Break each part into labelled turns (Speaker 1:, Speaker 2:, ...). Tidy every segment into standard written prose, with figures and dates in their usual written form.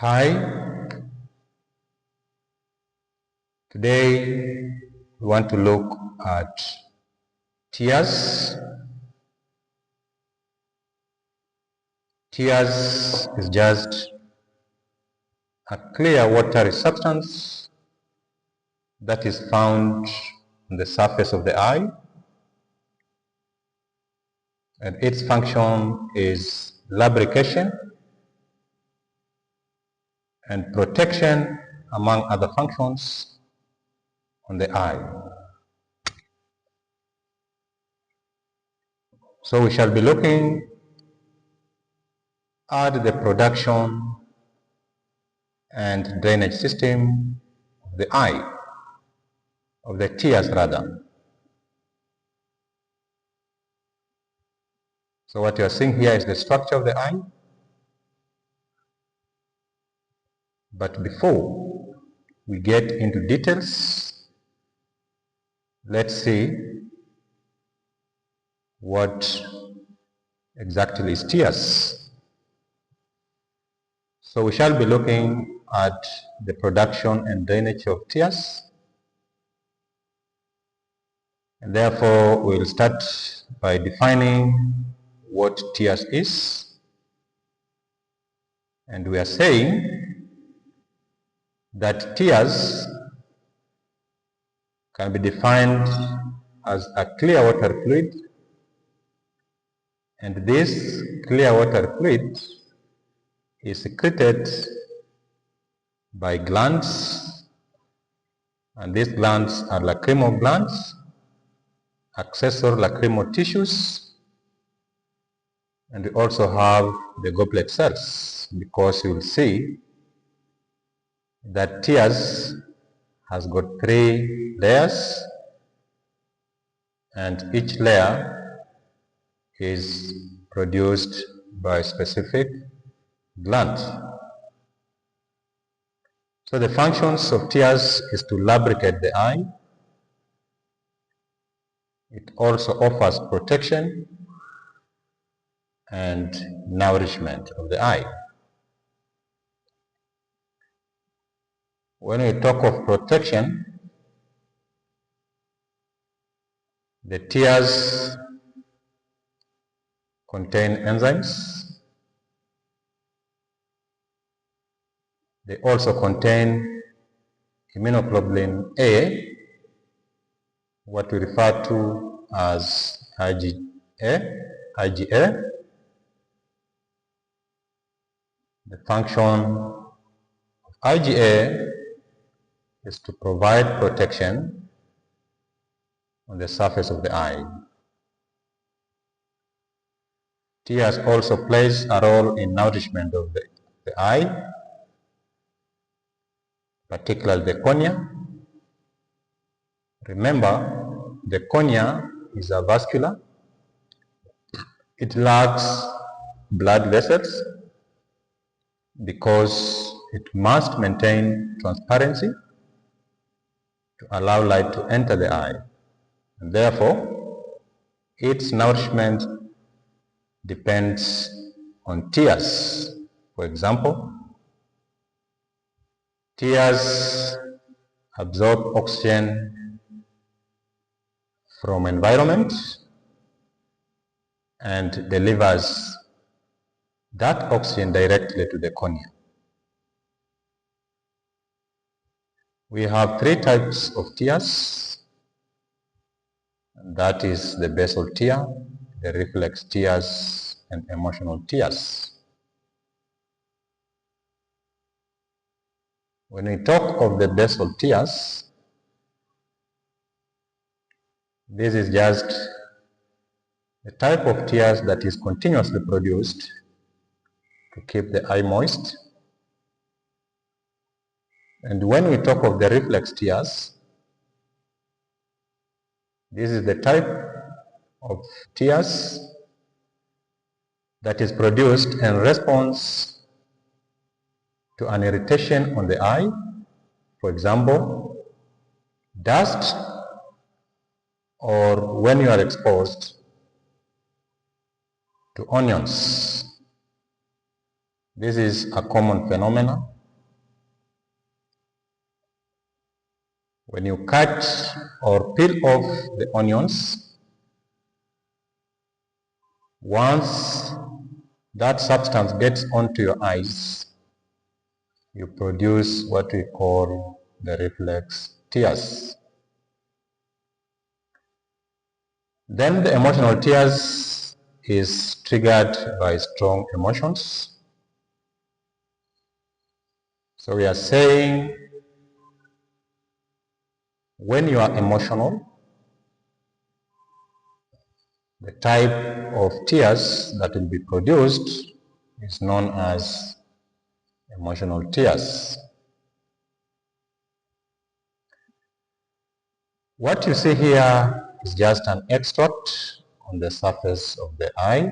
Speaker 1: Hi, today we want to look at tears. Tears is just a clear watery substance that is found on the surface of the eye, and its function is lubrication and protection, among other functions, on the eye. So we shall be looking at the production and drainage system of the eye, of the tears rather. So what you are seeing here is the structure of the eye. But before we get into details, let's see what exactly is tears. So we shall be looking at the production and drainage of tears. And therefore, we'll start by defining what tears is. And we are saying that tears can be defined as a clear water fluid, and this clear water fluid is secreted by glands, and these glands are lacrimal glands, accessory lacrimal tissues, and we also have the goblet cells, because you will see that tears has got 3 layers, and each layer is produced by a specific gland. So the functions of tears is to lubricate the eye. It also offers protection and nourishment of the eye. When we talk of protection, the tears contain enzymes. They also contain immunoglobulin A, what we refer to as IgA. The function of IgA is to provide protection on the surface of the eye. Tears also plays a role in nourishment of the eye, particularly the cornea. Remember, the cornea is avascular. It lacks blood vessels because it must maintain transparency to allow light to enter the eye. And therefore, its nourishment depends on tears. For example, tears absorb oxygen from environment and delivers that oxygen directly to the cornea. We have 3 types of tears. That is the basal tear, the reflex tears, and emotional tears. When we talk of the basal tears, this is just the type of tears that is continuously produced to keep the eye moist. And when we talk of the reflex tears, this is the type of tears that is produced in response to an irritation on the eye. For example, dust, or when you are exposed to onions. This is a common phenomenon. When you cut or peel off the onions, once that substance gets onto your eyes, you produce what we call the reflex tears. Then the emotional tears is triggered by strong emotions. So we are saying when you are emotional, the type of tears that will be produced is known as emotional tears. What you see here is just an extract on the surface of the eye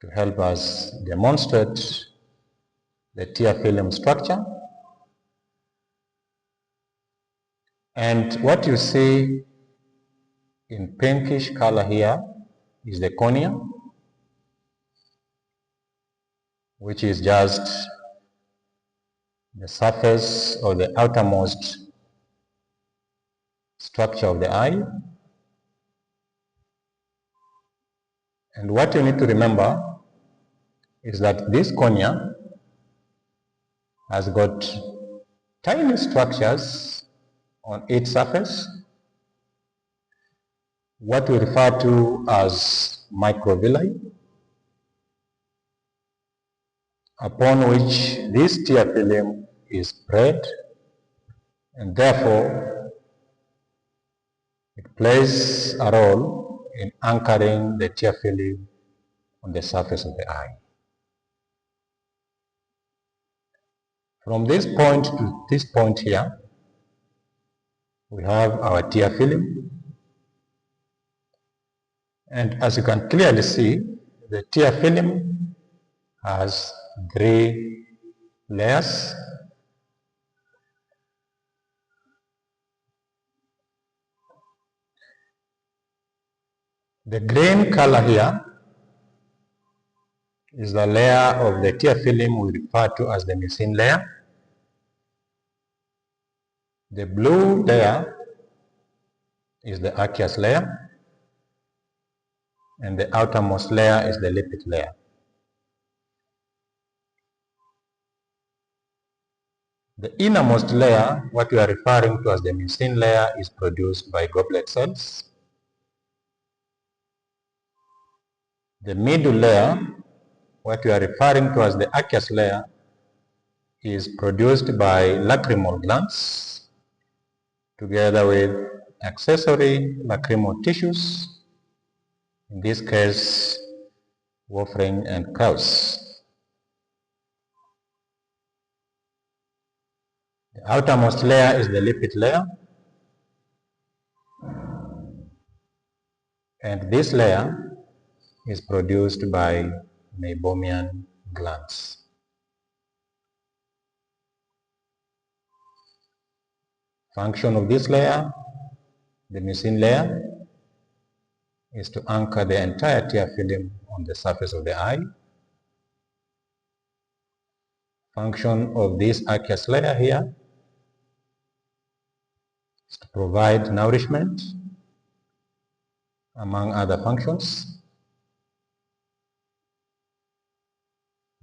Speaker 1: to help us demonstrate the tear film structure. And what you see in pinkish color here is the cornea, which is just the surface or the outermost structure of the eye. And what you need to remember is that this cornea has got tiny structures on its surface, what we refer to as microvilli, upon which this tear film is spread, and therefore it plays a role in anchoring the tear film on the surface of the eye. From this point to this point here, we have our tear film, and as you can clearly see, the tear film has 3 layers. The green color here is the layer of the tear film we refer to as the mucin layer. The blue layer is the aqueous layer, and the outermost layer is the lipid layer. The innermost layer, what we are referring to as the mucin layer, is produced by goblet cells. The middle layer, what we are referring to as the aqueous layer, is produced by lacrimal glands together with accessory lacrimal tissues, in this case warfarin and Krauss. The outermost layer is the lipid layer, and this layer is produced by meibomian glands. Function of this layer, the mucin layer, is to anchor the entire tear film on the surface of the eye. Function of this aqueous layer here is to provide nourishment, among other functions.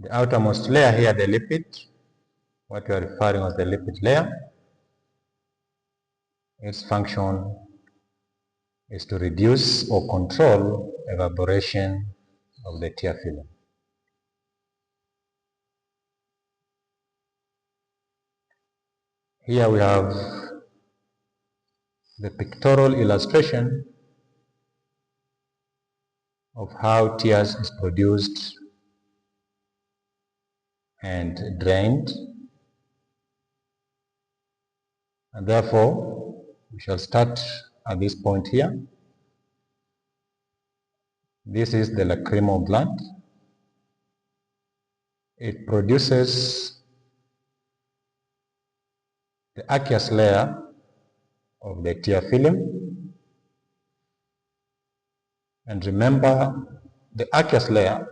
Speaker 1: The outermost layer here, the lipid, what we are referring as the lipid layer, its function is to reduce or control evaporation of the tear film. Here we have the pictorial illustration of how tears is produced and drained, and therefore we shall start at this point here. This is the lacrimal gland. It produces the aqueous layer of the tear film, and remember the aqueous layer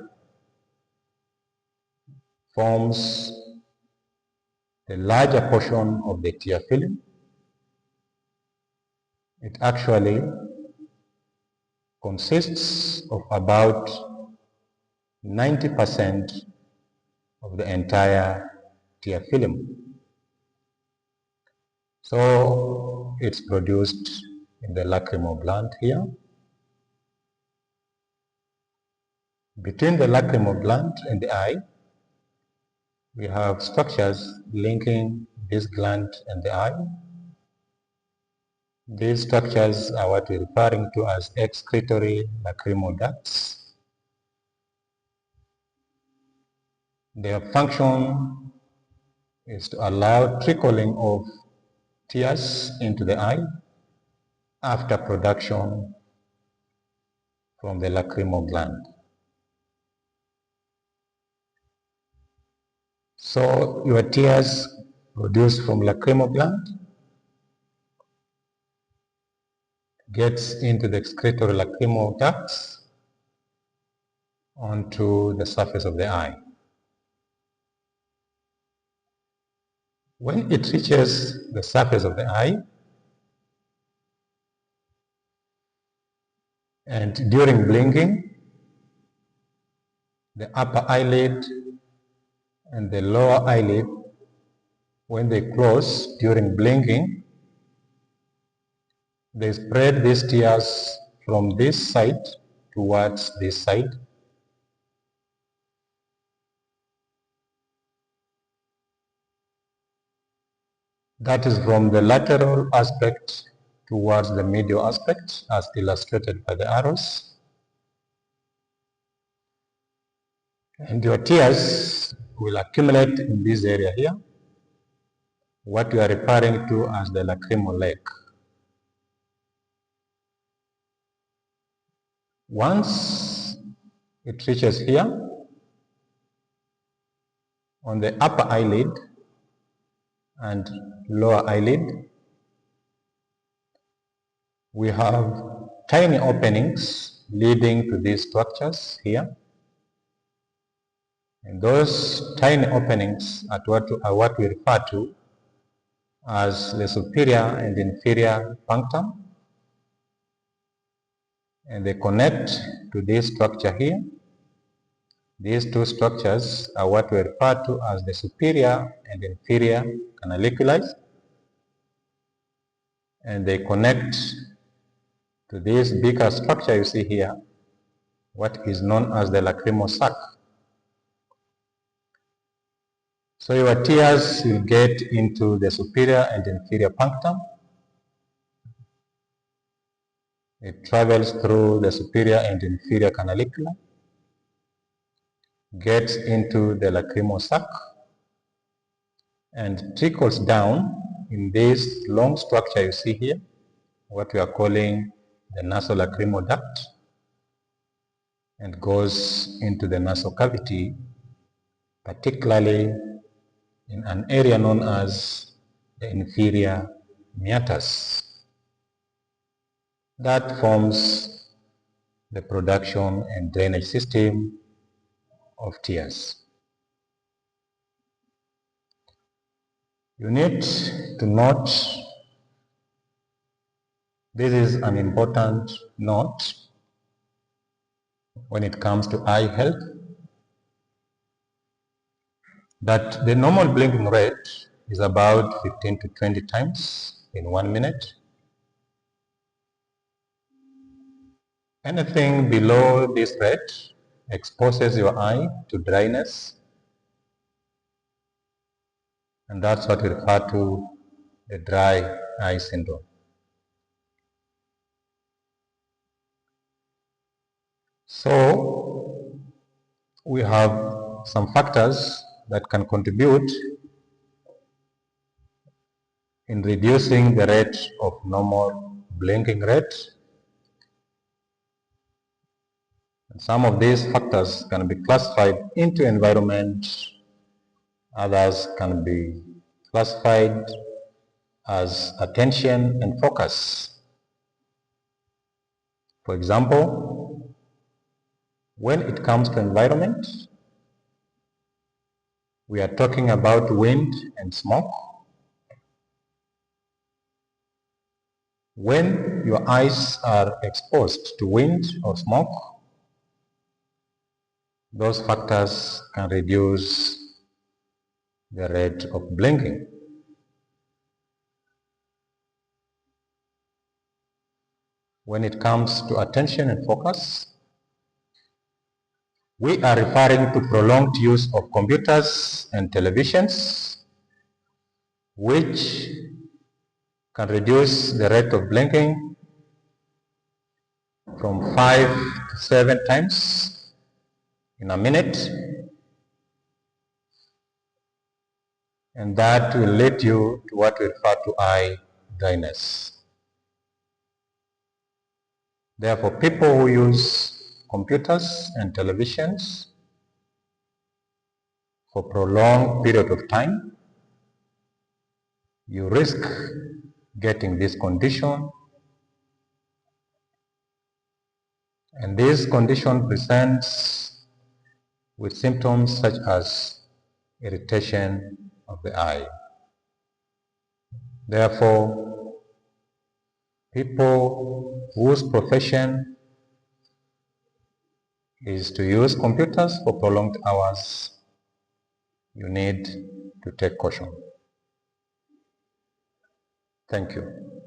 Speaker 1: forms the larger portion of the tear film. It actually consists of about 90% of the entire tear film. So it's produced in the lacrimal gland here. Between the lacrimal gland and the eye, we have structures linking this gland and the eye. These structures are what we're referring to as excretory lacrimal ducts. Their function is to allow trickling of tears into the eye after production from the lacrimal gland. So your tears produced from lacrimal gland gets into the excretory lacrimal ducts onto the surface of the eye. When it reaches the surface of the eye, and during blinking, the upper eyelid and the lower eyelid, when they close during blinking, they spread these tears from this side towards this side. That is from the lateral aspect towards the medial aspect, as illustrated by the arrows. And your tears will accumulate in this area here, what we are referring to as the lacrimal lake. Once it reaches here, on the upper eyelid and lower eyelid, we have tiny openings leading to these structures here. And those tiny openings are what we refer to as the superior and inferior punctum. And they connect to this structure here. These two structures are what we refer to as the superior and inferior canaliculi. And they connect to this bigger structure you see here, what is known as the lacrimal sac. So your tears will get into the superior and inferior punctum. It travels through the superior and inferior canalicula, gets into the lacrimal sac, and trickles down in this long structure you see here, what we are calling the nasolacrimal duct, and goes into the nasal cavity, particularly in an area known as the inferior meatus. That forms the production and drainage system of tears. You need to note, this is an important note when it comes to eye health, that the normal blinking rate is about 15 to 20 times in 1 minute. Anything below this rate exposes your eye to dryness, and that's what we refer to the dry eye syndrome. So we have some factors that can contribute in reducing the rate of normal blinking rate. And some of these factors can be classified into environment, others can be classified as attention and focus. For example, when it comes to environment, We are talking about wind and smoke. When your eyes are exposed to wind or smoke, those factors can reduce the rate of blinking. When it comes to attention and focus, we are referring to prolonged use of computers and televisions, which can reduce the rate of blinking from 5 to 7 times in a minute, and that will lead you to what we refer to eye dryness. Therefore, people who use computers and televisions for prolonged period of time, you risk getting this condition, and this condition presents with symptoms such as irritation of the eye. Therefore, people whose profession is to use computers for prolonged hours, you need to take caution. Thank you.